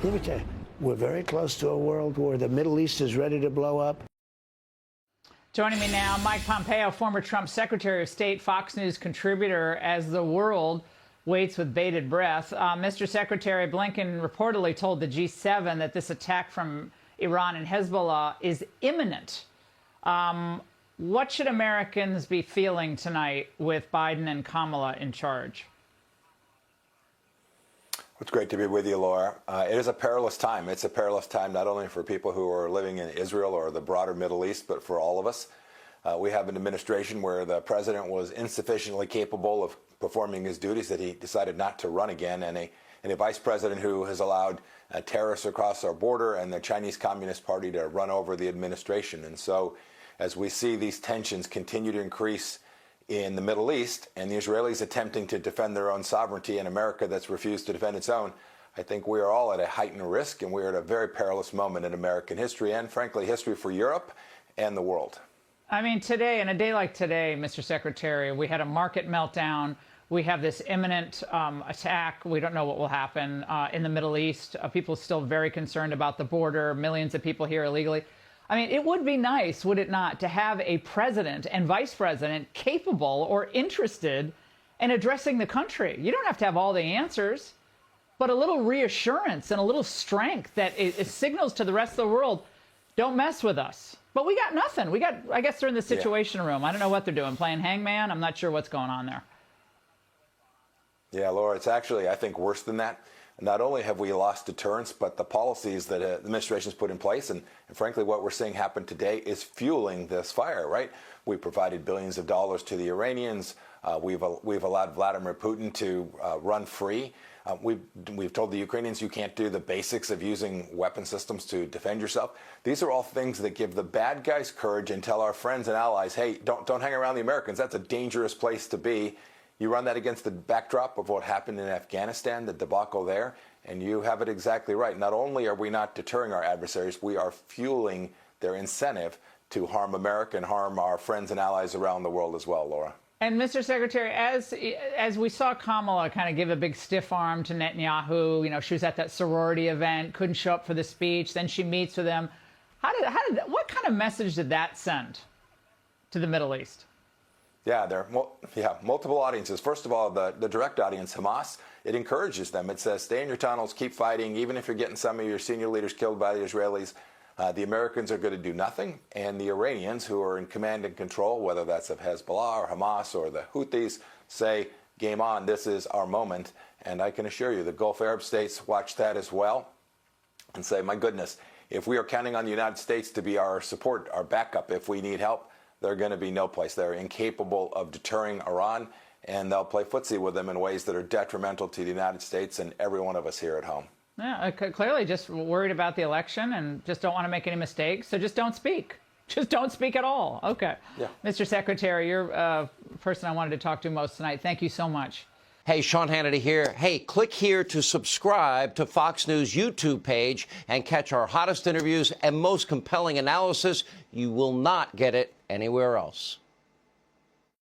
Let me tell you, we're very close to a world war. The Middle East is ready to blow up. Joining me now, Mike Pompeo, former Trump Secretary of State, Fox News contributor, as the world waits with bated breath. Mr. Secretary, Blinken reportedly told the G7 that this attack from Iran and Hezbollah is imminent. What should Americans be feeling tonight with Biden and Kamala in charge? It's great to be with you, Laura. It is a perilous time. It's a perilous time not only for people who are living in Israel or the broader Middle East, but for all of us. We have an administration where the president was insufficiently capable of performing his duties, that he decided not to run again, and a vice president who has allowed terrorists across our border and the Chinese Communist Party to run over the administration. And so as we see these tensions continue to increase in the Middle East, and the Israelis attempting to defend their own sovereignty, and America that's refused to defend its own, I think we are all at a heightened risk, and we're at a very perilous moment in American history, and frankly, history for Europe and the world. I mean, today, in a day like today, Mr. Secretary, we had a market meltdown. We have this imminent attack. We don't know what will happen in the Middle East. People are still very concerned about the border, millions of people here illegally. I mean, it would be nice, would it not, to have a president and vice president capable or interested in addressing the country. You don't have to have all the answers, but a little reassurance and a little strength that it signals to the rest of the world, don't mess with us. But we got nothing. We got, I guess they're in the Situation Room. I don't know what they're doing, playing hangman. I'm not sure what's going on there. Yeah, Laura, it's actually, I think, worse than that. Not only have we lost deterrence, but the policies that the administration's put in place, and frankly, what we're seeing happen today is fueling this fire, right? We provided billions of dollars to the Iranians. We've allowed Vladimir Putin to run free. We've told the Ukrainians you can't do the basics of using weapon systems to defend yourself. These are all things that give the bad guys courage and tell our friends and allies, hey, don't hang around the Americans. That's a dangerous place to be. You run that against the backdrop of what happened in Afghanistan, the debacle there, and you have it exactly right. Not only are we not deterring our adversaries, we are fueling their incentive to harm America and harm our friends and allies around the world as well, Laura. And Mr. Secretary, as we saw Kamala kind of give a big stiff arm to Netanyahu, you know, she was at that sorority event, couldn't show up for the speech, then she meets with him. What kind of message did that send to the Middle East? Yeah, there are multiple audiences. First of all, the direct audience, Hamas, it encourages them. It says, stay in your tunnels, keep fighting, even if you're getting some of your senior leaders killed by the Israelis. The Americans are going to do nothing, and the Iranians, who are in command and control, whether that's of Hezbollah or Hamas or the Houthis, say, game on, this is our moment. And I can assure you, the Gulf Arab states watch that as well and say, my goodness, if we are counting on the United States to be our support, our backup, if we need help, they're going to be no place. They're incapable of deterring Iran, and they'll play footsie with them in ways that are detrimental to the United States and every one of us here at home. Yeah, clearly just worried about the election and just don't want to make any mistakes, so just don't speak. Just don't speak at all. Okay. Yeah. Mr. Secretary, you're the person I wanted to talk to most tonight. Thank you so much. Hey, Sean Hannity here. Hey, click here to subscribe to Fox News YouTube page and catch our hottest interviews and most compelling analysis. You will not get it anywhere else.